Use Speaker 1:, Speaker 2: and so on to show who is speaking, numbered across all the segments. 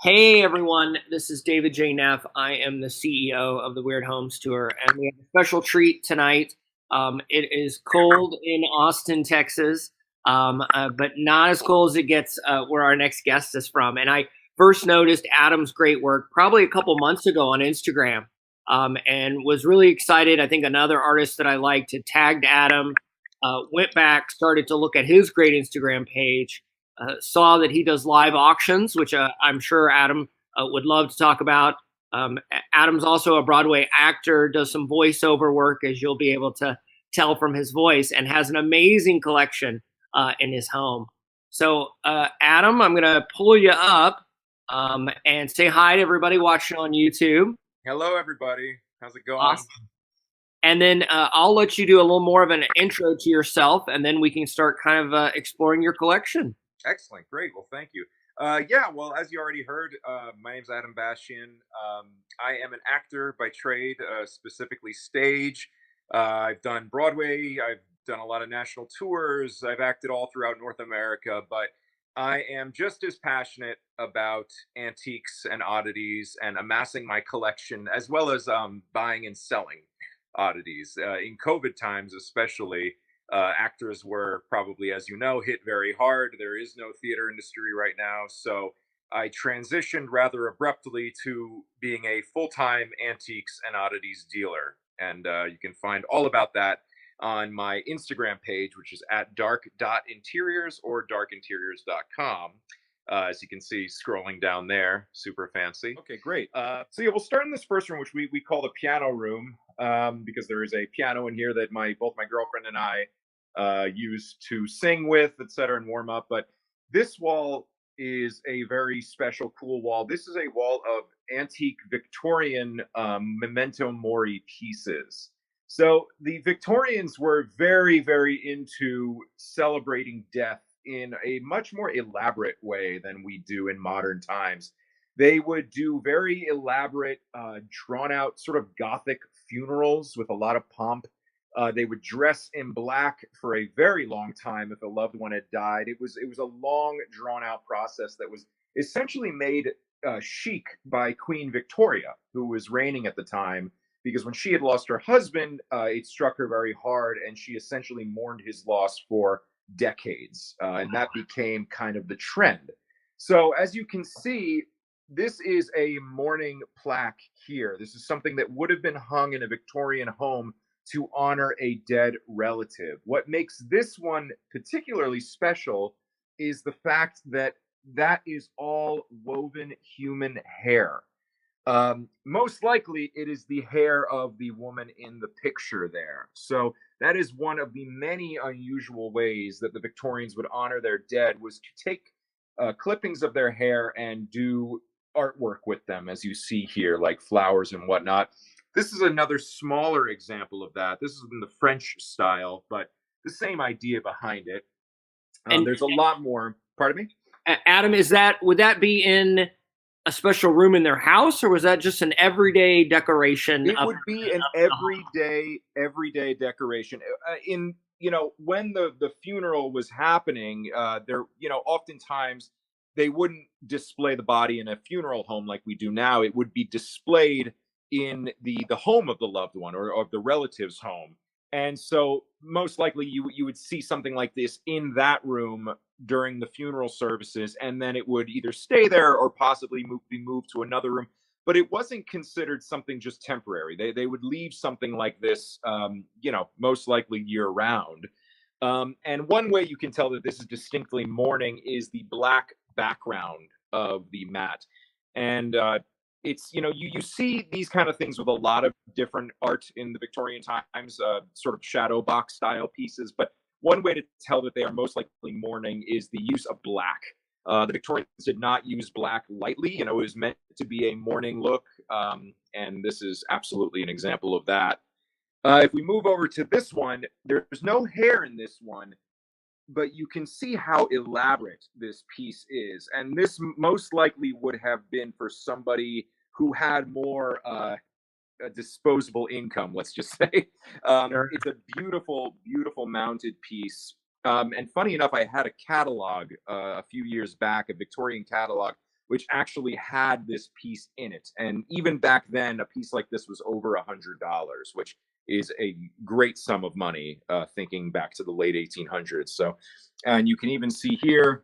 Speaker 1: Hey everyone, this is David J. Neff. I am the CEO of the Weird Homes Tour, and we have a special treat tonight. It is cold in Austin, Texas, but not as cold as it gets where our next guest is from. And I first noticed Adam's great work probably a couple months ago on Instagram, and was really excited. I think another artist that I liked had tagged Adam, went back, started to look at his great Instagram page, saw that he does live auctions, which I'm sure Adam would love to talk about. Adam's also a Broadway actor, does some voiceover work, as you'll be able to tell from his voice, and has an amazing collection in his home. So, Adam, I'm going to pull you up and say hi to everybody watching on YouTube.
Speaker 2: Hello, everybody. How's it going?
Speaker 1: Awesome. And then I'll let you do a little more of an intro to yourself, and then we can start kind of exploring your collection.
Speaker 2: Excellent. Great. Well, thank you. Yeah, well, as you already heard, my name's Adam Bastian. I am an actor by trade, specifically stage. I've done Broadway, I've done a lot of national tours, I've acted all throughout North America, but I am just as passionate about antiques and oddities and amassing my collection, as well as buying and selling oddities. In COVID times, especially, actors were probably, as you know, hit very hard. There is no theater industry right now. So I transitioned rather abruptly to being a full time antiques and oddities dealer. And you can find all about that on my Instagram page, which is at dark.interiors or darkinteriors.com. As you can see, scrolling down there, super fancy. Okay, great. So yeah, we'll start in this first room, which we call the piano room, because there is a piano in here that my both my girlfriend and I use to sing with, etc., and warm up. But this wall is a very special, cool wall. This is a wall of antique Victorian memento mori pieces. So the Victorians were very, very into celebrating death in a much more elaborate way than we do in modern times. They would do very elaborate, drawn out, sort of gothic funerals with a lot of pomp. They would dress in black for a very long time if a loved one had died. It was a long, drawn out process that was essentially made chic by Queen Victoria, who was reigning at the time, because when she had lost her husband, it struck her very hard, and she essentially mourned his loss for decades, and that became kind of the trend. So, as you can see, this is a mourning plaque here. This is something that would have been hung in a Victorian home to honor a dead relative. What makes this one particularly special is the fact that that is all woven human hair. Most likely, it is the hair of the woman in the picture there. So that is one of the many unusual ways that the Victorians would honor their dead, was to take clippings of their hair and do artwork with them, as you see here, like flowers and whatnot. This is another smaller example of that. This is in the French style, but the same idea behind it.
Speaker 1: And
Speaker 2: There's a lot more. Pardon me?
Speaker 1: Adam, would that be in a special room in their house, or was that just an everyday decoration?
Speaker 2: It would be an everyday decoration. In when the funeral was happening, there oftentimes they wouldn't display the body in a funeral home like we do now. It would be displayed in the home of the loved one, or of the relative's home. And so most likely you would see something like this in that room during the funeral services, and then it would either stay there or possibly be moved to another room. But it wasn't considered something just temporary. They would leave something like this, most likely year round. And one way you can tell that this is distinctly mourning is the black background of the mat. And it's you see these kind of things with a lot of different art in the Victorian times, sort of shadow box style pieces. But one way to tell that they are most likely mourning is the use of black. The Victorians did not use black lightly. It was meant to be a mourning look, and this is absolutely an example of that. If we move over to this one, there's no hair in this one, but you can see how elaborate this piece is. And this most likely would have been for somebody who had more disposable income, let's just say.
Speaker 1: Sure.
Speaker 2: It's a beautiful, beautiful mounted piece. And funny enough, I had a catalog a few years back, a Victorian catalog which actually had this piece in it. And even back then, a piece like this was over $100, which is a great sum of money, thinking back to the late 1800s. So, and you can even see here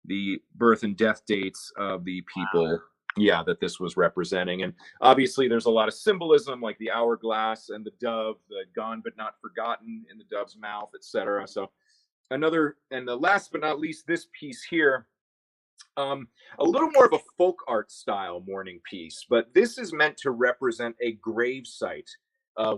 Speaker 2: the birth and death dates of the people, yeah, that this was representing. And obviously there's a lot of symbolism, like the hourglass and the dove, the gone but not forgotten in the dove's mouth, etc. So another, and the last but not least, this piece here, a little more of a folk art style mourning piece, but this is meant to represent a grave site,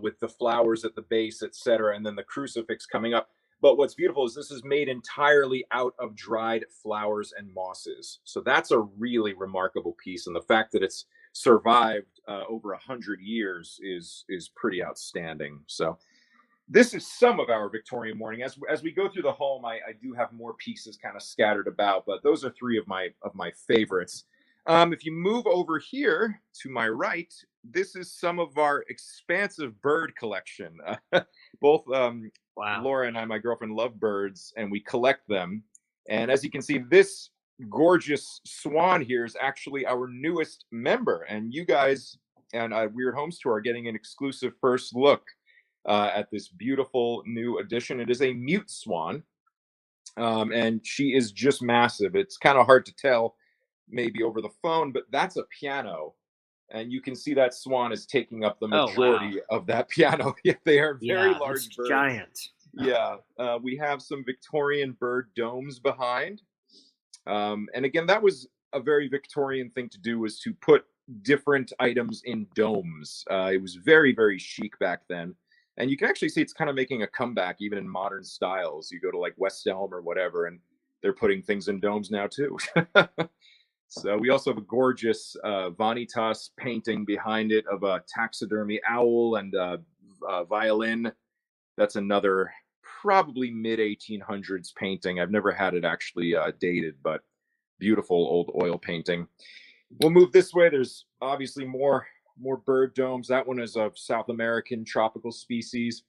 Speaker 2: with the flowers at the base, etc., and then the crucifix coming up. But what's beautiful is this is made entirely out of dried flowers and mosses. So that's a really remarkable piece, and the fact that it's survived over 100 years is pretty outstanding. So this is some of our Victorian mourning. As we go through the home, I do have more pieces kind of scattered about, but those are three of my favorites. If you move over here to my right, this is some of our expansive bird collection. Both
Speaker 1: Wow.
Speaker 2: Laura and I, my girlfriend, love birds, and we collect them. And as you can see, this gorgeous swan here is actually our newest member, and you guys and Weird Homes Tour are getting an exclusive first look at this beautiful new addition. It is a mute swan, and she is just massive. It's kind of hard to tell maybe over the phone, but that's a piano. And you can see that swan is taking up the
Speaker 1: Oh, wow.
Speaker 2: majority of that piano. Yeah, they are very
Speaker 1: Yeah,
Speaker 2: large
Speaker 1: that's
Speaker 2: birds.
Speaker 1: giant.
Speaker 2: Yeah, we have some Victorian bird domes behind. And again, that was a very Victorian thing to do, was to put different items in domes. It was very, very chic back then. And you can actually see it's kind of making a comeback even in modern styles. You go to like West Elm or whatever, and they're putting things in domes now too. So we also have a gorgeous Vanitas painting behind it of a taxidermy owl and a violin. That's another probably mid 1800s painting. I've never had it actually dated, but beautiful old oil painting. We'll move this way. There's obviously more bird domes. That one is of South American tropical species.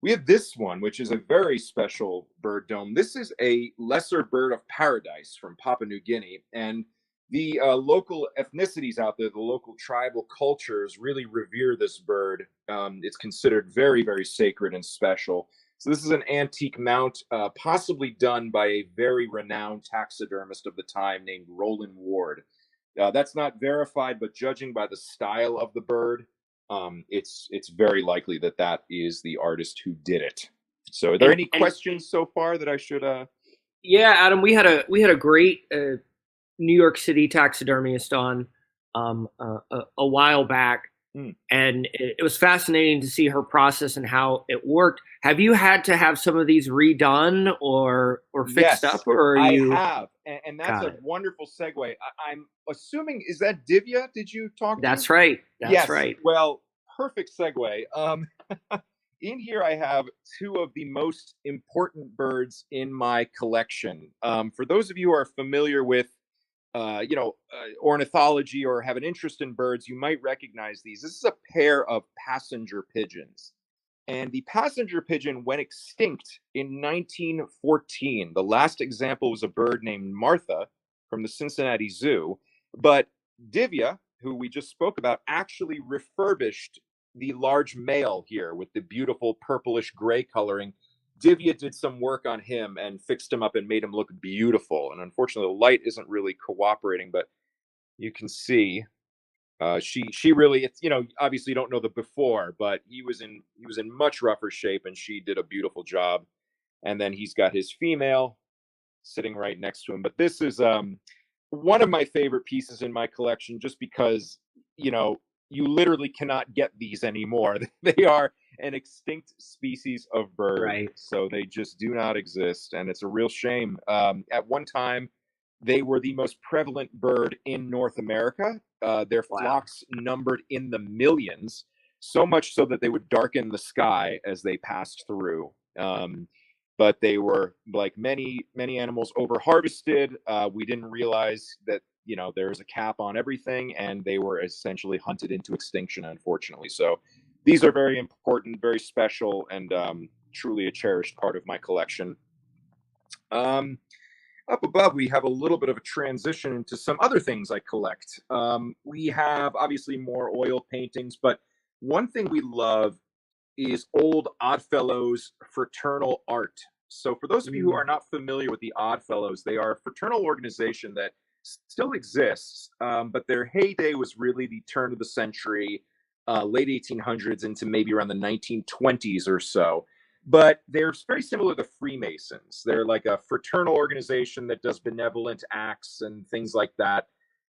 Speaker 2: We have this one, which is a very special bird dome. This is a lesser bird of paradise from Papua New Guinea, and the local ethnicities out there, the local tribal cultures, really revere this bird. It's considered very, very sacred and special. So this is an antique mount, possibly done by a very renowned taxidermist of the time named Roland Ward. That's not verified, but judging by the style of the bird, it's very likely that that is the artist who did it. So, are there any
Speaker 1: And
Speaker 2: questions so far that I should?
Speaker 1: yeah, Adam, we had a great New York City taxidermist on a while back,
Speaker 2: Hmm.
Speaker 1: and it was fascinating to see her process and how it worked. Have you had to have some of these redone or fixed
Speaker 2: Yes,
Speaker 1: up, or are
Speaker 2: I
Speaker 1: you
Speaker 2: have, and that's
Speaker 1: got
Speaker 2: a
Speaker 1: it?
Speaker 2: wonderful segue. I'm assuming, is that Divya? Did you talk to?
Speaker 1: That's right. That's
Speaker 2: Yes.
Speaker 1: right.
Speaker 2: Well, perfect segue. In here, I have two of the most important birds in my collection. For those of you who are familiar with, ornithology or have an interest in birds, you might recognize these. This is a pair of passenger pigeons. And the passenger pigeon went extinct in 1914. The last example was a bird named Martha from the Cincinnati Zoo. But Divya, who we just spoke about, actually refurbished the large male here with the beautiful purplish gray coloring. Divya did some work on him and fixed him up and made him look beautiful. And unfortunately, the light isn't really cooperating, but you can see she really, it's, obviously you don't know the before, but he was in much rougher shape, and she did a beautiful job. And then he's got his female sitting right next to him. But this is one of my favorite pieces in my collection, just because you literally cannot get these anymore. They are an extinct species of bird,
Speaker 1: Right.
Speaker 2: so they just do not exist, and it's a real shame. At one time, they were the most prevalent bird in North America. Their
Speaker 1: Wow.
Speaker 2: flocks numbered in the millions, so much so that they would darken the sky as they passed through. But they were, like many animals, over harvested. We didn't realize that there's a cap on everything, and they were essentially hunted into extinction, unfortunately. So these are very important, very special, and truly a cherished part of my collection. Up above, we have a little bit of a transition into some other things I collect. We have obviously more oil paintings, but one thing we love is old Oddfellows fraternal art. So, for those of you who
Speaker 1: Mm.
Speaker 2: are not familiar with the Oddfellows, they are a fraternal organization that still exists, but their heyday was really the turn of the century, late 1800s into maybe around the 1920s or so. But they're very similar to Freemasons. They're like a fraternal organization that does benevolent acts and things like that.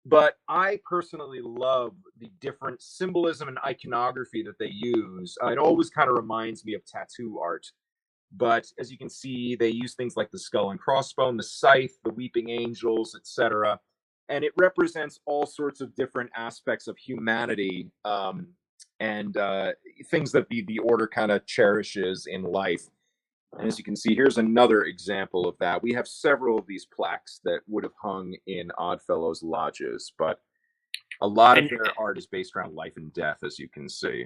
Speaker 2: But I personally love the different symbolism and iconography that they use. It always kind of reminds me of tattoo art. But as you can see, they use things like the skull and crossbone, the scythe, the weeping angels, etc. And it represents all sorts of different aspects of humanity, and things that the order kind of cherishes in life. And as you can see, here's another example of that. We have several of these plaques that would have hung in Oddfellows lodges, but a lot of
Speaker 1: And
Speaker 2: their art is based around life and death, as you can see.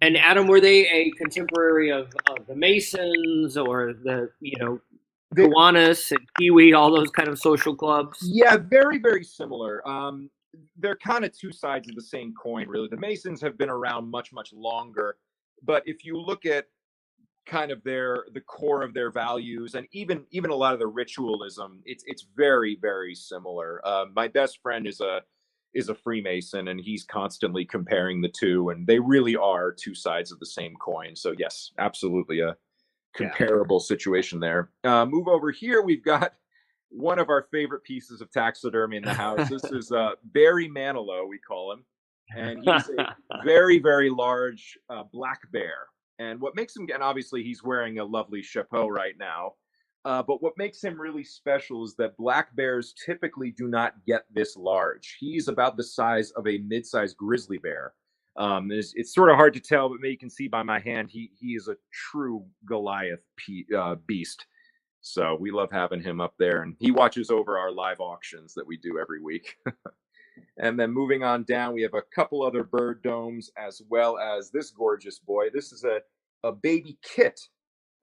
Speaker 1: and Adam, were they a contemporary of the Masons or the
Speaker 2: They,
Speaker 1: Kiwanis and Kiwi, all those kind of social clubs?
Speaker 2: yeah, very, very similar. They're kind of two sides of the same coin, really. The Masons have been around much, much longer, but if you look at kind of the core of their values and even a lot of the ritualism, it's very, very similar. My best friend is a Freemason, and he's constantly comparing the two, and they really are two sides of the same coin. So yes, absolutely a
Speaker 1: Yeah.
Speaker 2: comparable situation there. Move over here, we've got one of our favorite pieces of taxidermy in the house. This is Barry Manilow, we call him, and he's a very, very large black bear. And what makes him, and obviously he's wearing a lovely chapeau right now, but what makes him really special is that black bears typically do not get this large. He's about the size of a mid-sized grizzly bear. It's sort of hard to tell, but maybe you can see by my hand, he is a true Goliath beast. So we love having him up there, and he watches over our live auctions that we do every week. And then moving on down, we have a couple other bird domes, as well as this gorgeous boy. This is a baby kit.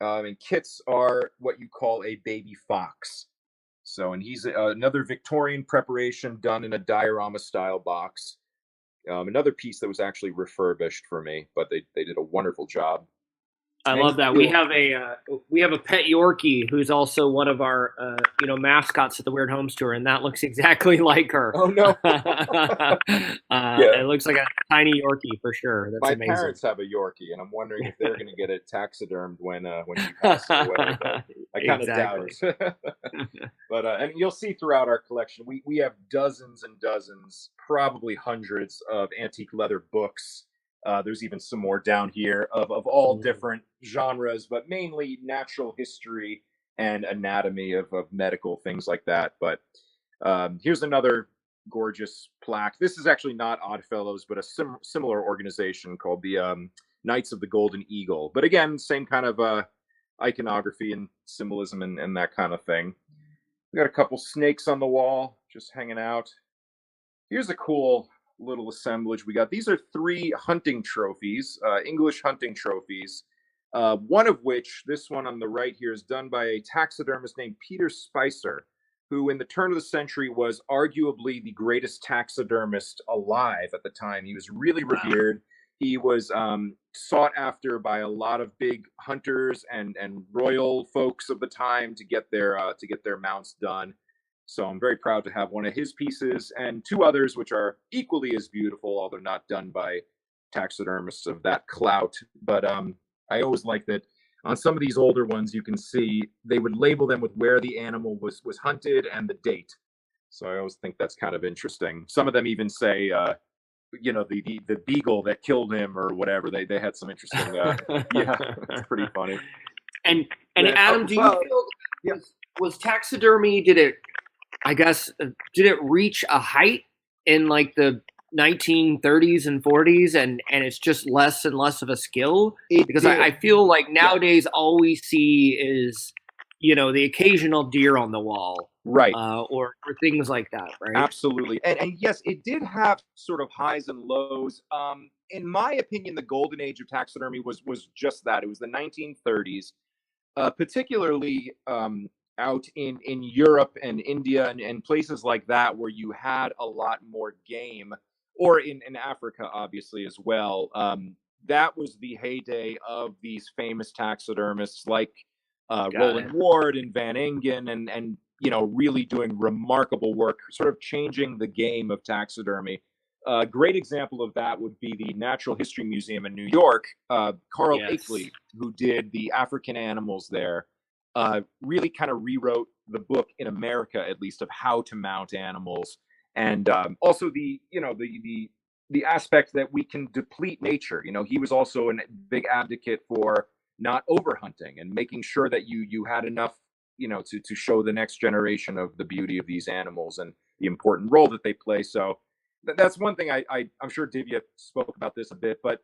Speaker 2: And kits are what you call a baby fox. So, and he's another Victorian preparation done in a diorama style box. Another piece that was actually refurbished for me, but they did a wonderful job.
Speaker 1: I
Speaker 2: And
Speaker 1: love that. We have a pet Yorkie who's also one of our mascots at the Weird Homes Tour, and that looks exactly like her.
Speaker 2: oh no, yeah.
Speaker 1: It looks like a tiny Yorkie for sure. That's
Speaker 2: My
Speaker 1: amazing.
Speaker 2: parents have a Yorkie, and I'm wondering if they're going to get it taxidermed when she passes away. But I kind of doubt
Speaker 1: Exactly.
Speaker 2: it. But and you'll see throughout our collection, we have dozens and dozens, probably hundreds of antique leather books. There's even some more down here of all
Speaker 1: Mhm.
Speaker 2: different genres, but mainly natural history and anatomy of medical things like that. But here's another gorgeous plaque. This is actually not Oddfellows, but a similar organization called the Knights of the Golden Eagle. But again, same kind of iconography and symbolism and that kind of thing. We got a couple snakes on the wall just hanging out. Here's a cool little assemblage we got. These are three hunting trophies, English hunting trophies. One of which, this one on the right here, is done by a taxidermist named Peter Spicer, who, in the turn of the century, was arguably the greatest taxidermist alive at the time. He was really
Speaker 1: Wow.
Speaker 2: revered. He was sought after by a lot of big hunters and royal folks of the time to get their mounts done. So I'm very proud to have one of his pieces and two others, which are equally as beautiful, although not done by taxidermists of that clout. But I always like that on some of these older ones, you can see they would label them with where the animal was hunted and the date. So I always think that's kind of interesting. Some of them even say, the beagle that killed him or whatever. They had some interesting. Yeah, it's pretty funny.
Speaker 1: and and
Speaker 2: Then up
Speaker 1: Adam, do you
Speaker 2: above,
Speaker 1: feel
Speaker 2: yeah.
Speaker 1: was taxidermy? Did it? I guess did it reach a height in like the 1930s and 40s, and it's just less and less of a skill?
Speaker 2: It
Speaker 1: Because I
Speaker 2: did.
Speaker 1: feel like
Speaker 2: Yeah.
Speaker 1: nowadays all we see is the occasional deer on the wall,
Speaker 2: Right.
Speaker 1: or things like that, right?
Speaker 2: Absolutely. And yes, it did have sort of highs and lows. In my opinion, the golden age of taxidermy was just that. It was the 1930s, particularly
Speaker 3: out in Europe and India and places like that where you had a lot more game, or in Africa, obviously, as well. That was the heyday of these famous taxidermists like
Speaker 1: Got
Speaker 3: Roland
Speaker 1: it.
Speaker 3: Ward and Van Engen, and really doing remarkable work, sort of changing the game of taxidermy. A great example of that would be the Natural History Museum in New York. Carl
Speaker 1: Yes.
Speaker 3: Akeley, who did the African animals there, really kind of rewrote the book in America, at least, of how to mount animals, and also the aspect that we can deplete nature. He was also a big advocate for not overhunting and making sure that you had enough, to show the next generation of the beauty of these animals and the important role that they play. So that's one thing I'm sure Divya spoke about this a bit, but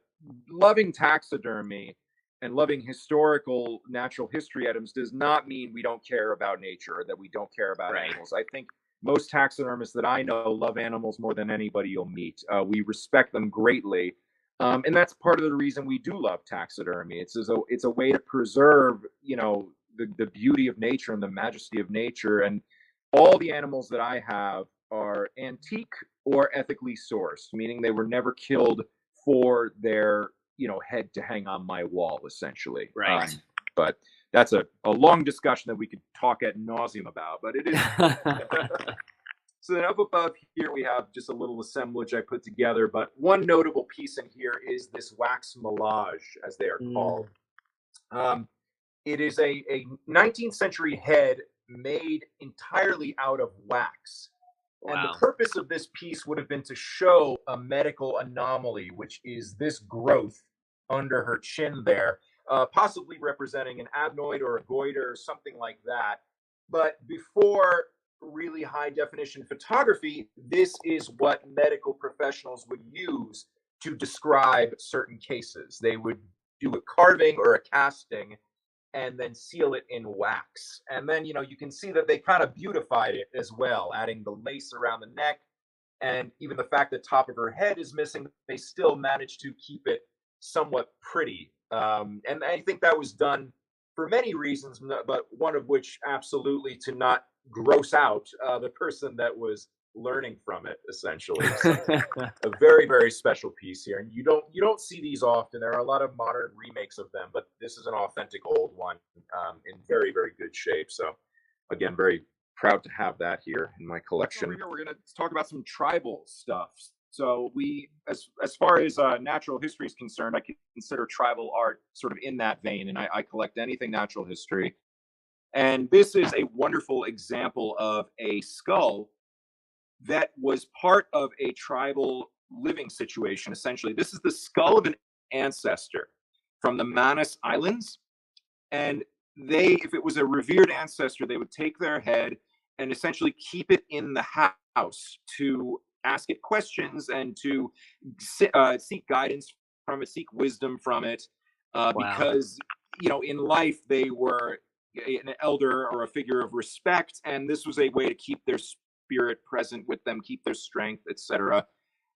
Speaker 3: loving taxidermy and loving historical natural history items does not mean we don't care about nature or that we don't care about
Speaker 1: Right.
Speaker 3: animals. I think most taxidermists that I know love animals more than anybody you'll meet. We respect them greatly. And that's part of the reason we do love taxidermy. It's a way to preserve, the beauty of nature and the majesty of nature. And all the animals that I have are antique or ethically sourced, meaning they were never killed for their head to hang on my wall, essentially.
Speaker 1: Right.
Speaker 3: But that's a long discussion that we could talk ad nauseum about. But it is. So then up above here we have just a little assemblage I put together. But one notable piece in here is this wax melange, as they are called. It is a 19th century head made entirely out of wax.
Speaker 1: Wow.
Speaker 3: And the purpose of this piece would have been to show a medical anomaly, which is this growth under her chin there, possibly representing an adenoid or a goiter or something like that. But before really high definition photography, this is what medical professionals would use to describe certain cases. They would do a carving or a casting and then seal it in wax. And then, you can see that they kind of beautified it as well, adding the lace around the neck. And even the fact that top of her head is missing, they still managed to keep it somewhat pretty. And I think that was done for many reasons, but one of which absolutely to not gross out the person that was learning from it, essentially. So, a very, very special piece here, and you don't see these often. There are a lot of modern remakes of them, but this is an authentic old one in very, very good shape. So again, very proud to have that here in my collection. Over here, we're going to talk about some tribal stuff. So we, as far as natural history is concerned, I consider tribal art sort of in that vein, and I collect anything natural history. And this is a wonderful example of a skull that was part of a tribal living situation, essentially. This is the skull of an ancestor from the Manus Islands. And if it was a revered ancestor, they would take their head and essentially keep it in the house to ask it questions and to seek guidance from it, seek wisdom from it, because, in life they were an elder or a figure of respect, and this was a way to keep their spirit present with them, keep their strength, etc.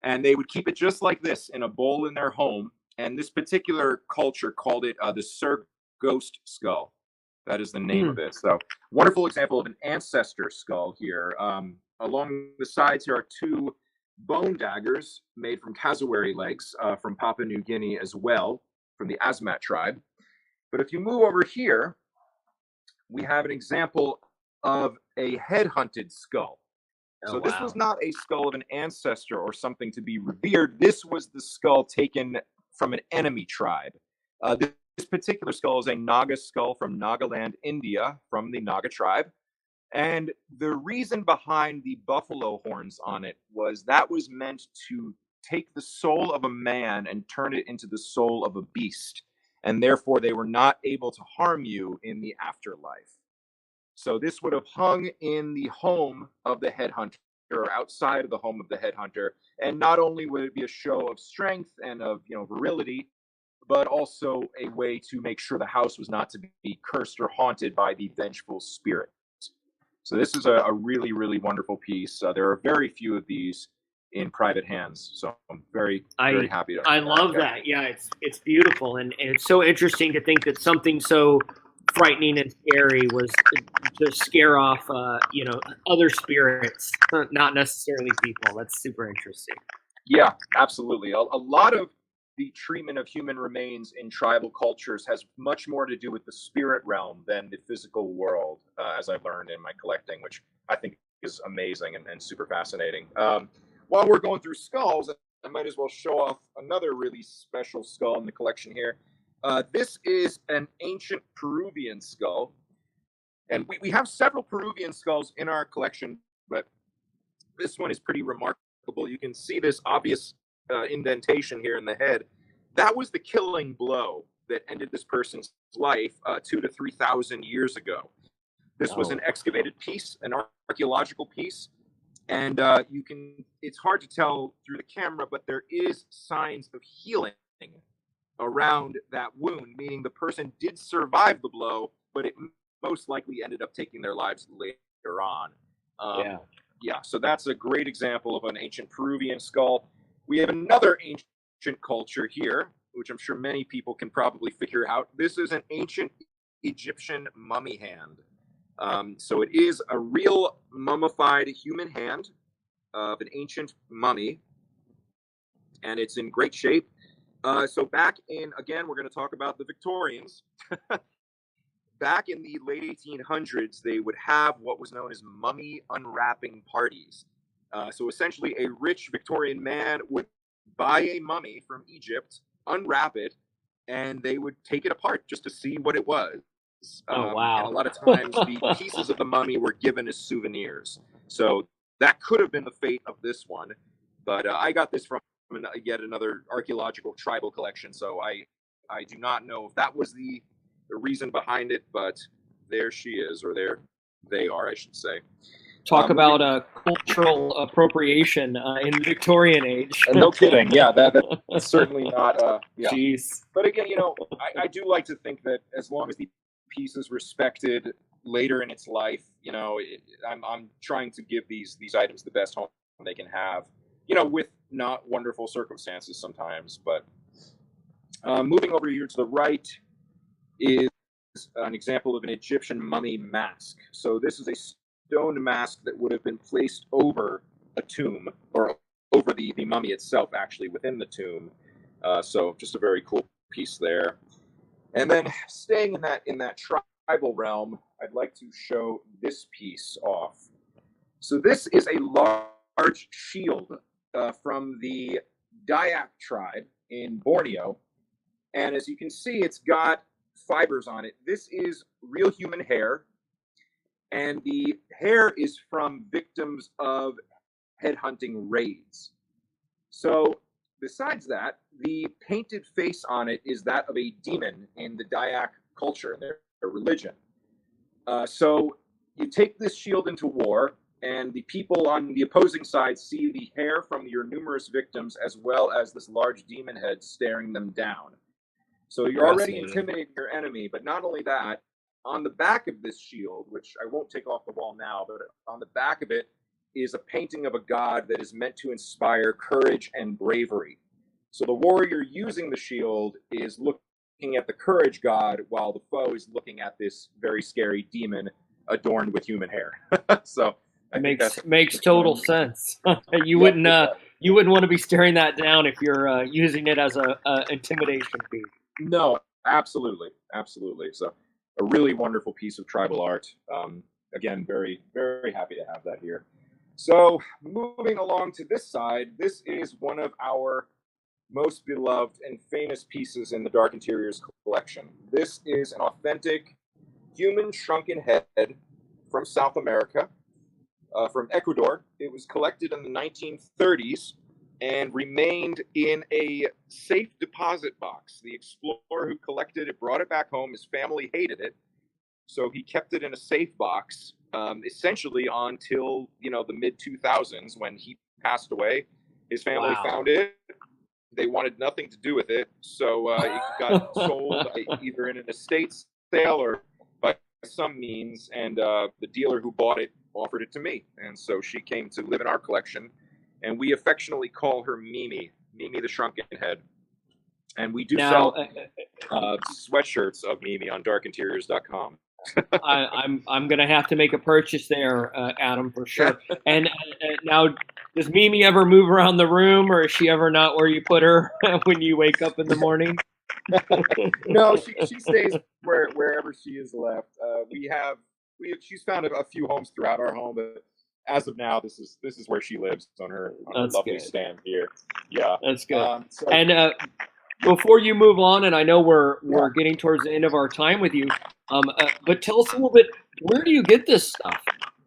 Speaker 3: And they would keep it just like this in a bowl in their home. And this particular culture called it the Sir Ghost skull. That is the name of it. So wonderful example of an ancestor skull here. Along the sides here are two bone daggers made from cassowary legs from Papua New Guinea as well, from the Asmat tribe. But if you move over here, we have an example of a head-hunted skull. So this was not a skull of an ancestor or something to be revered. This was the skull taken from an enemy tribe. This particular skull is a Naga skull from Nagaland, India, from the Naga tribe. And the reason behind the buffalo horns on it was that was meant to take the soul of a man and turn it into the soul of a beast. And therefore, they were not able to harm you in the afterlife. So this would have hung in the home of the headhunter or outside of the home of the headhunter. And not only would it be a show of strength and of virility, but also a way to make sure the house was not to be cursed or haunted by the vengeful spirit. So this is a really, really wonderful piece. There are very few of these in private hands, so I'm very happy to.
Speaker 1: I love that. Yeah, it's beautiful, and it's so interesting to think that something so frightening and scary was to scare off, other spirits, not necessarily people. That's super interesting.
Speaker 3: Yeah, absolutely. A lot of the treatment of human remains in tribal cultures has much more to do with the spirit realm than the physical world, as I've learned in my collecting, which I think is amazing and super fascinating. While we're going through skulls, I might as well show off another really special skull in the collection here. This is an ancient Peruvian skull. And we have several Peruvian skulls in our collection, but this one is pretty remarkable. You can see this obvious indentation here in the head. That was the killing blow that ended this person's life 2,000 to 3,000 years ago. This was an excavated piece, an archaeological piece, and it's hard to tell through the camera, but there is signs of healing around that wound, meaning the person did survive the blow, but it most likely ended up taking their lives later on. Yeah, so that's a great example of an ancient Peruvian skull. We have another ancient culture here, which I'm sure many people can probably figure out. This is an ancient Egyptian mummy hand. So it is a real mummified human hand of an ancient mummy, and it's in great shape. So back in, again, we're going to talk about the Victorians. Back in the late 1800s, they would have what was known as mummy unwrapping parties. So essentially, a rich Victorian man would buy a mummy from Egypt, unwrap it, and they would take it apart just to see what it was.
Speaker 1: Oh, wow.
Speaker 3: And a lot of times, the pieces of the mummy were given as souvenirs. So that could have been the fate of this one. But I got this from yet another archaeological tribal collection, so I do not know if that was the reason behind it, but there she is, or there they are, I should say.
Speaker 1: Talk about cultural appropriation in the Victorian age.
Speaker 3: No kidding. Yeah, that's certainly not. Yeah.
Speaker 1: Jeez.
Speaker 3: But again, I do like to think that as long as the piece is respected later in its life, I'm trying to give these items the best home they can have. With not wonderful circumstances sometimes. But moving over here to the right is an example of an Egyptian mummy mask. So this is a stone mask that would have been placed over a tomb, or over the mummy itself, actually, within the tomb. So just a very cool piece there. And then staying in that tribal realm, I'd like to show this piece off. So this is a large shield from the Dayak tribe in Borneo. And as you can see, it's got fibers on it. This is real human hair, and the hair is from victims of headhunting raids. So besides that, the painted face on it is that of a demon in the Dayak culture, their religion. So you take this shield into war, and the people on the opposing side see the hair from your numerous victims, as well as this large demon head staring them down. So you're already intimidating your enemy, but not only that, on the back of this shield, which I won't take off the wall now, but on the back of it is a painting of a god that is meant to inspire courage and bravery. So the warrior using the shield is looking at the courage god, while the foe is looking at this very scary demon adorned with human hair. So I
Speaker 1: makes total sense. You wouldn't want to be staring that down if you're using it as a intimidation piece.
Speaker 3: No, absolutely. So a really wonderful piece of tribal art. Again, very, very happy to have that here. So moving along to this side, this is one of our most beloved and famous pieces in the Dark Interiors collection. This is an authentic human shrunken head from South America, from Ecuador. It was collected in the 1930s and remained in a safe deposit box. The explorer who collected it brought it back home. His family hated it, so he kept it in a safe box, essentially until the mid-2000s, when he passed away. His family found it. They wanted nothing to do with it, so it got sold either in an estate sale or by some means, and the dealer who bought it offered it to me, and so she came to live in our collection. And we affectionately call her Mimi the Shrunken Head. And we do
Speaker 1: Now,
Speaker 3: sell sweatshirts of Mimi on darkinteriors.com.
Speaker 1: I'm gonna have to make a purchase there, Adam, for sure. And now, does Mimi ever move around the room, or is she ever not where you put her when you wake up in the morning?
Speaker 3: No, she stays wherever she is left. She's found a few homes throughout our home, but as of now, this is where she lives on her
Speaker 1: That's
Speaker 3: lovely
Speaker 1: good.
Speaker 3: stand here. Yeah.
Speaker 1: That's good.
Speaker 3: So
Speaker 1: And before you move on, and I know we're
Speaker 3: Yeah.
Speaker 1: getting towards the end of our time with you, but tell us a little bit. Where do you get this stuff?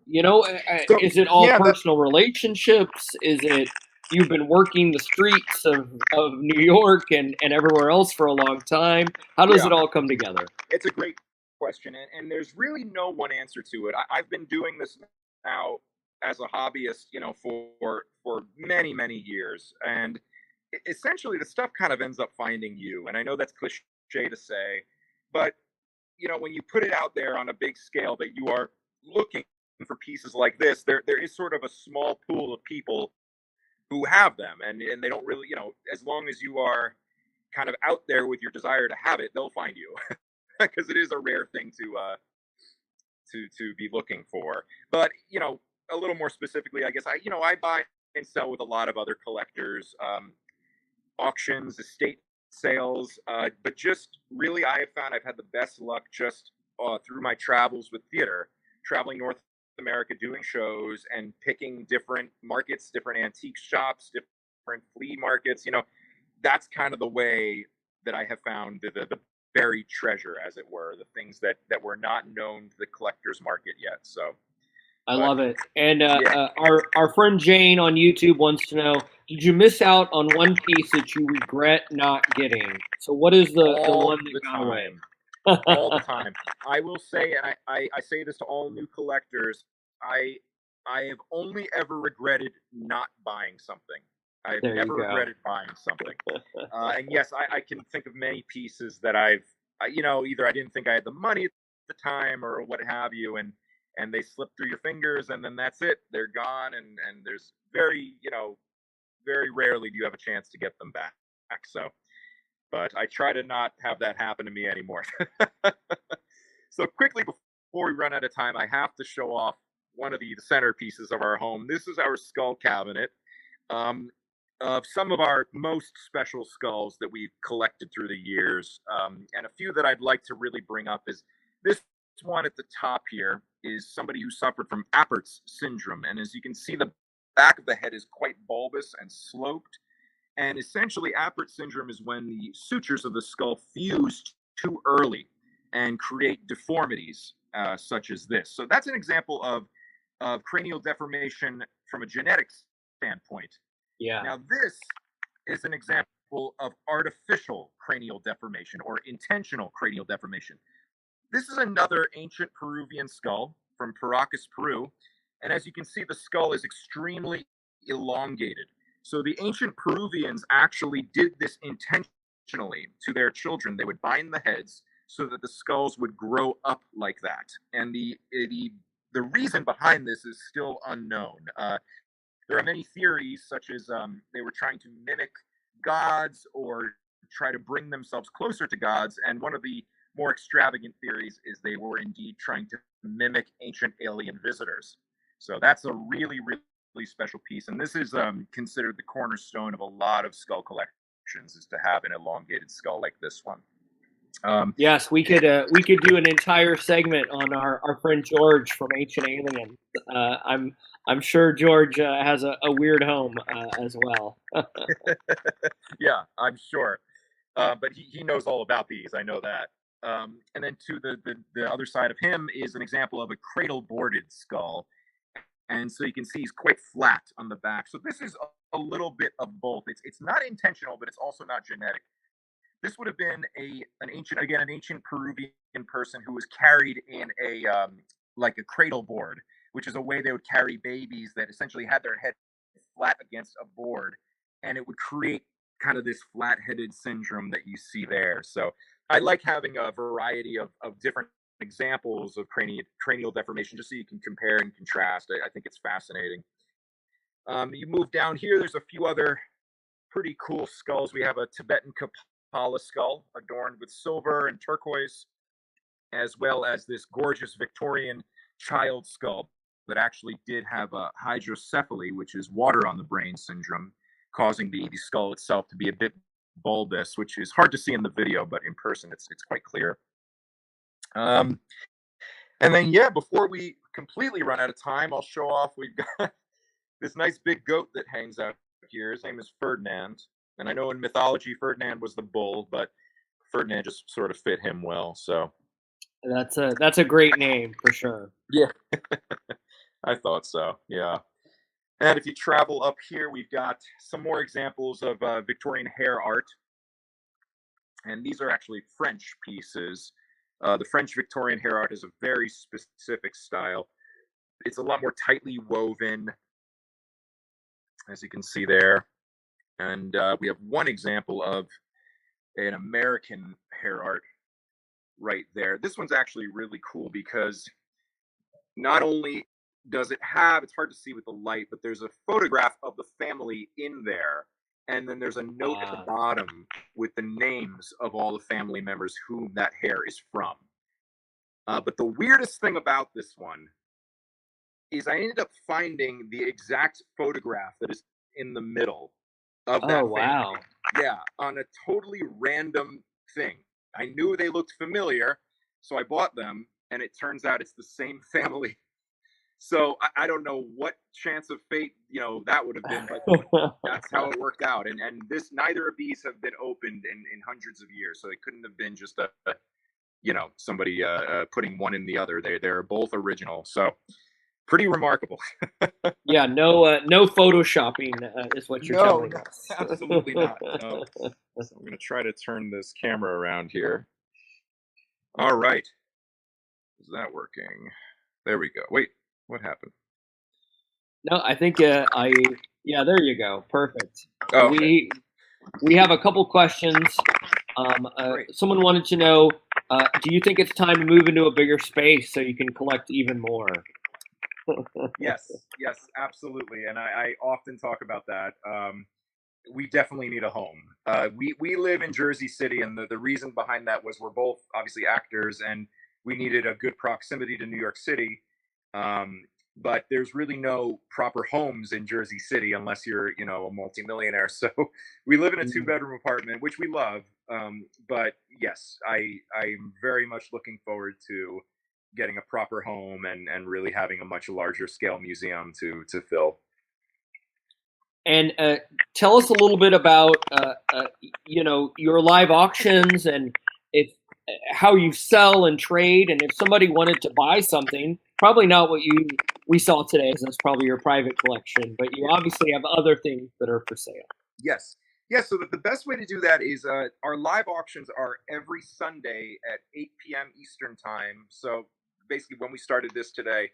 Speaker 1: You know,
Speaker 3: So,
Speaker 1: is it all
Speaker 3: yeah,
Speaker 1: personal relationships? Is it you've been working the streets of New York and everywhere else for a long time? How does
Speaker 3: Yeah.
Speaker 1: it all come together?
Speaker 3: It's a great question, and there's really no one answer to it. I've been doing this now as a hobbyist, for many years, and essentially the stuff kind of ends up finding you. And I know that's cliche to say, but when you put it out there on a big scale that you are looking for pieces like this, there is sort of a small pool of people who have them, and they don't really, as long as you are kind of out there with your desire to have it, they'll find you. Because it is a rare thing to be looking for. But a little more specifically, I guess I buy and sell with a lot of other collectors, auctions, estate sales. But just really, I have found I've had the best luck just through my travels with theater, traveling North America, doing shows, and picking different markets, different antique shops, different flea markets. That's kind of the way that I have found the buried treasure, as it were, the things that were not known to the collector's market yet. So
Speaker 1: I
Speaker 3: but
Speaker 1: love it. And
Speaker 3: yeah,
Speaker 1: our friend Jane on YouTube wants to know: did you miss out on one piece that you regret not getting? So, what is the
Speaker 3: all
Speaker 1: one
Speaker 3: the
Speaker 1: that got away?
Speaker 3: time, all the time. I will say, and I say this to all new collectors, I I have only ever regretted not buying something. I've
Speaker 1: There you
Speaker 3: never
Speaker 1: go.
Speaker 3: regretted buying something. And yes, I can think of many pieces that either I didn't think I had the money at the time or what have you, and they slip through your fingers, and then that's it. They're gone, and there's very rarely do you have a chance to get them back. So, but I try to not have that happen to me anymore. So quickly before we run out of time, I have to show off one of the centerpieces of our home. This is our skull cabinet. Um, of some of our most special skulls that we've collected through the years. And a few that I'd like to really bring up is this one at the top here is somebody who suffered from Appert's syndrome. And as you can see, the back of the head is quite bulbous and sloped. And essentially, Appert's syndrome is when the sutures of the skull fuse too early and create deformities such as this. So that's an example of cranial deformation from a genetics standpoint.
Speaker 1: Yeah.
Speaker 3: Now, this is an example of artificial cranial deformation or intentional cranial deformation. This is another ancient Peruvian skull from Paracas, Peru. And as you can see, the skull is extremely elongated. So the ancient Peruvians actually did this intentionally to their children. They would bind the heads so that the skulls would grow up like that. And the reason behind this is still unknown. There are many theories, such as they were trying to mimic gods or try to bring themselves closer to gods. And one of the more extravagant theories is they were indeed trying to mimic ancient alien visitors. So that's a really special piece. And this is considered the cornerstone of a lot of skull collections, is to have an elongated skull like this one.
Speaker 1: Yes, we could do an entire segment on our friend George from Ancient Aliens. I'm sure George has a weird home as well.
Speaker 3: Yeah, I'm sure. But he knows all about these. I know that. And then to the other side of him is an example of a cradle boarded skull. And so you can see he's quite flat on the back. So this is a little bit of both. It's not intentional, but it's also not genetic. This would have been an ancient Peruvian person who was carried in a like a cradle board, which is a way they would carry babies that essentially had their head flat against a board, and it would create kind of this flat-headed syndrome that you see there. So I like having a variety of different examples of cranial deformation, just so you can compare and contrast. I think it's fascinating. You move down here, there's a few other pretty cool skulls. We have a Tibetan Impala skull adorned with silver and turquoise, as well as this gorgeous Victorian child skull that actually did have a hydrocephaly, which is water on the brain syndrome, causing the skull itself to be a bit bulbous, which is hard to see in the video, but in person it's quite clear. Um, and then, yeah, before we completely run out of time, I'll show off. We've got this nice big goat that hangs out here. His name is Ferdinand. And I know in mythology, Ferdinand was the bull, but Ferdinand just sort of fit him well. So,
Speaker 1: That's a great name for sure.
Speaker 3: yeah, I thought so. Yeah. And if you travel up here, we've got some more examples of Victorian hair art. And these are actually French pieces. The French Victorian hair art is a very specific style. It's a lot more tightly woven, as you can see there. And we have one example of an American hair art right there. This one's actually really cool because not only does it have, it's hard to see with the light, but there's a photograph of the family in there. And then there's a note at the bottom with the names of all the family members whom that hair is from. But the weirdest thing about this one is I ended up finding the exact photograph that is in the middle of that
Speaker 1: Oh, wow.
Speaker 3: family. Yeah, on a totally random thing. I knew they looked familiar, so I bought them, and it turns out it's the same family. So I don't know what chance of fate, that would have been, but that's how it worked out. And neither of these have been opened in hundreds of years, so it couldn't have been just somebody putting one in the other. They're both original, so pretty remarkable.
Speaker 1: Yeah, no photoshopping is what you're telling
Speaker 3: No,
Speaker 1: us.
Speaker 3: absolutely not. No. So I'm going to try to turn this camera around here. All right. Is that working? There we go. Wait, what happened?
Speaker 1: No, I think yeah, there you go. Perfect.
Speaker 3: Oh, okay.
Speaker 1: We have a couple questions.
Speaker 3: Great.
Speaker 1: Someone wanted to know, do you think it's time to move into a bigger space so you can collect even more?
Speaker 3: Yes, absolutely. And I often talk about that. We definitely need a home. We live in Jersey City, and the reason behind that was we're both obviously actors, and we needed a good proximity to New York City. But there's really no proper homes in Jersey City unless you're, a multimillionaire. So we live in a 2-bedroom apartment, which we love. But yes, I'm very much looking forward to getting a proper home and really having a much larger scale museum to fill.
Speaker 1: And tell us a little bit about your live auctions and if how you sell and trade, and if somebody wanted to buy something, probably not what we saw today, as that's probably your private collection, but you obviously have other things that are for sale.
Speaker 3: Yes. Yes. So the best way to do that is our live auctions are every Sunday at 8 p.m. Eastern time. So basically, when we started this today,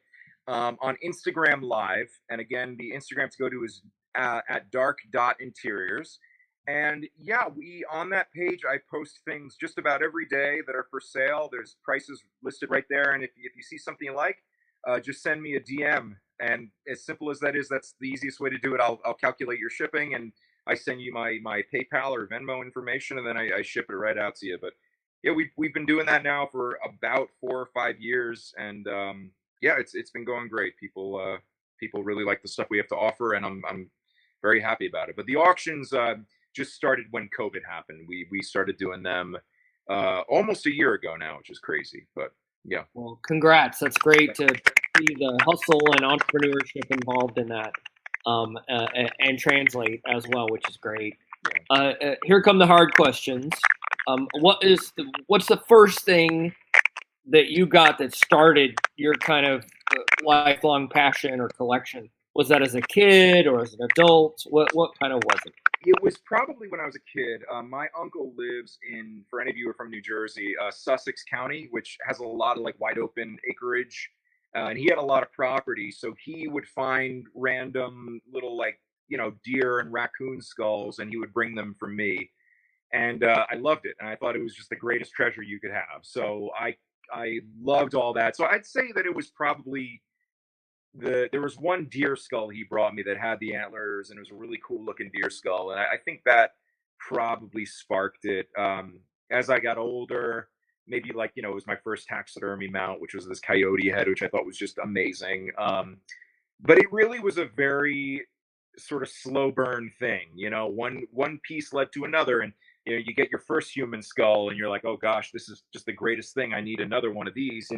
Speaker 3: on Instagram Live. And again, the Instagram to go to is at dark.interiors. And yeah, on that page, I post things just about every day that are for sale. There's prices listed right there. And if you see something you like, just send me a DM. And as simple as that is, that's the easiest way to do it. I'll calculate your shipping, and I send you my PayPal or Venmo information, and then I ship it right out to you. But yeah, we've been doing that now for about 4 or 5 years, and yeah, it's been going great. People really like the stuff we have to offer, and I'm very happy about it. But the auctions just started when COVID happened. We started doing them almost a year ago now, which is crazy. But yeah.
Speaker 1: Well, congrats. That's great to see the hustle and entrepreneurship involved in that, and translate as well, which is great. Here come the hard questions. What's the first thing that you got that started your kind of lifelong passion or collection? Was that as a kid or as an adult? What kind of was it?
Speaker 3: It was probably when I was a kid. My uncle lives for any of you who are from New Jersey, Sussex County, which has a lot of like wide open acreage. And he had a lot of property. So he would find random little deer and raccoon skulls, and he would bring them for me. And I loved it. And I thought it was just the greatest treasure you could have. So I loved all that. So I'd say that it was probably there was one deer skull he brought me that had the antlers, and it was a really cool looking deer skull, and I think that
Speaker 2: probably sparked it. As I got older, maybe like, it was my first taxidermy mount, which was this coyote head, which I thought was just amazing. But it really was a very sort of slow burn thing. One piece led to another, and you get your first human skull, and you're like, oh gosh, this is just the greatest thing. I need another one of these.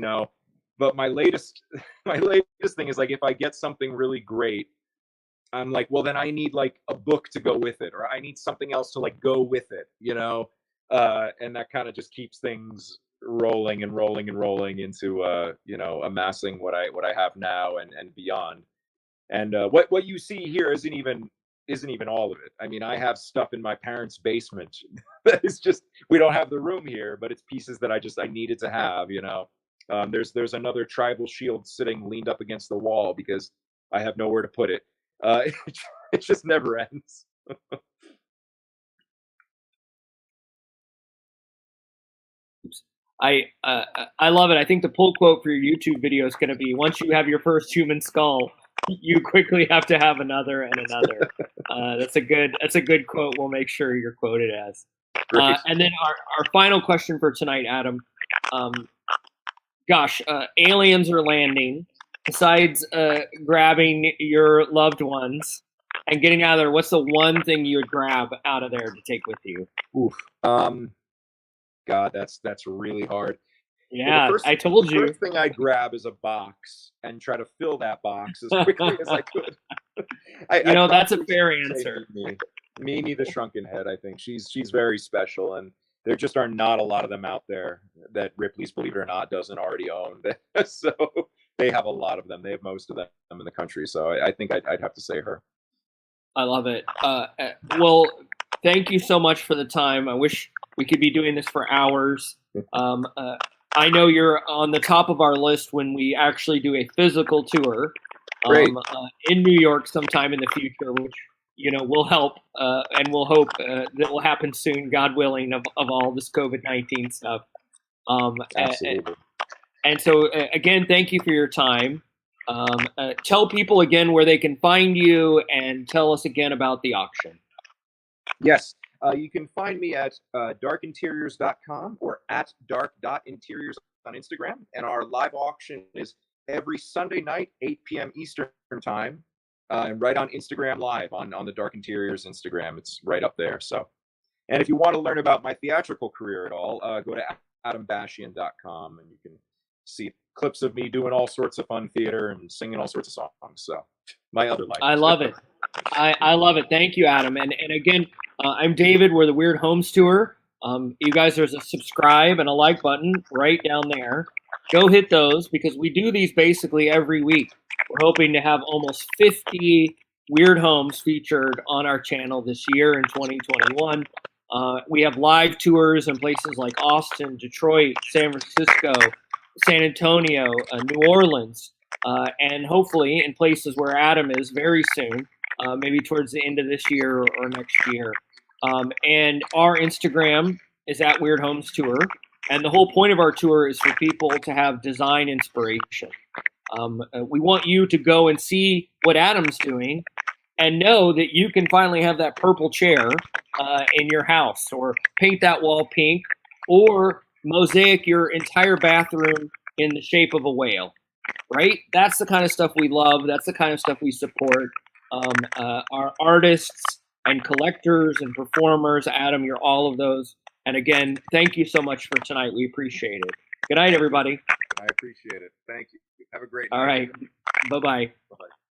Speaker 2: But my latest, my latest thing is like, if I get something really great, I'm like, well, then I need like a book to go with it, or I need something else to like go with it. And that kind of just keeps things rolling and rolling and rolling into amassing what I have now and beyond. And what you see here isn't even all of it. I mean, I have stuff in my parents' basement that is just, we don't have the room here, but it's pieces that I needed to have. There's another tribal shield sitting leaned up against the wall because I have nowhere to put it. It just never ends.
Speaker 1: I love it. I think the pull quote for your YouTube video is going to be, once you have your first human skull, you quickly have to have another and another. That's a good quote. We'll make sure you're quoted as. And then our final question for tonight, Adam. Aliens are landing. Besides grabbing your loved ones and getting out of there, what's the one thing you would grab out of there to take with you?
Speaker 3: Oof. God, that's really hard.
Speaker 1: Yeah, I told you.
Speaker 3: The first thing I'd grab is a box and try to fill that box as quickly as I could.
Speaker 1: That's a fair answer.
Speaker 3: Mimi the Shrunken Head, I think she's very special, and there just are not a lot of them out there that Ripley's, believe it or not, doesn't already own. So they have a lot of them. They have most of them in the country. So I think I'd have to say her.
Speaker 1: I love it. Well, thank you so much for the time. I wish we could be doing this for hours. I know you're on the top of our list when we actually do a physical tour in New York sometime in the future, which will help and we'll hope that will happen soon, God willing, of all this COVID-19 stuff.
Speaker 3: Absolutely.
Speaker 1: And so again, thank you for your time. Tell people again where they can find you, and tell us again about the auction.
Speaker 3: Yes. You can find me at darkinteriors.com or at dark.interiors on Instagram. And our live auction is every Sunday night, 8 p.m. Eastern time, and right on Instagram Live on the Dark Interiors Instagram. It's right up there. So, and if you want to learn about my theatrical career at all, go to adambashian.com, and you can see clips of me doing all sorts of fun theater and singing all sorts of songs. So, my other life.
Speaker 1: I love it. I love it. Thank you, Adam. And again, I'm David. We're the Weird Homes Tour. You guys, there's a subscribe and a like button right down there. Go hit those, because we do these basically every week. We're hoping to have almost 50 weird homes featured on our channel this year in 2021. We have live tours in places like Austin, Detroit, San Francisco, San Antonio, New Orleans, and hopefully in places where Adam is very soon, maybe towards the end of this year or next year. And our Instagram is at Weird Homes Tour. And the whole point of our tour is for people to have design inspiration. We want you to go and see what Adam's doing and know that you can finally have that purple chair in your house, or paint that wall pink, or mosaic your entire bathroom in the shape of a whale, right? That's the kind of stuff we love. That's the kind of stuff we support. Our artists and collectors and performers, Adam, you're all of those. And again, thank you so much for tonight. We appreciate it. Good night, everybody.
Speaker 2: I appreciate it. Thank you. Have a great night.
Speaker 1: All right. Bye-bye.
Speaker 2: Bye-bye.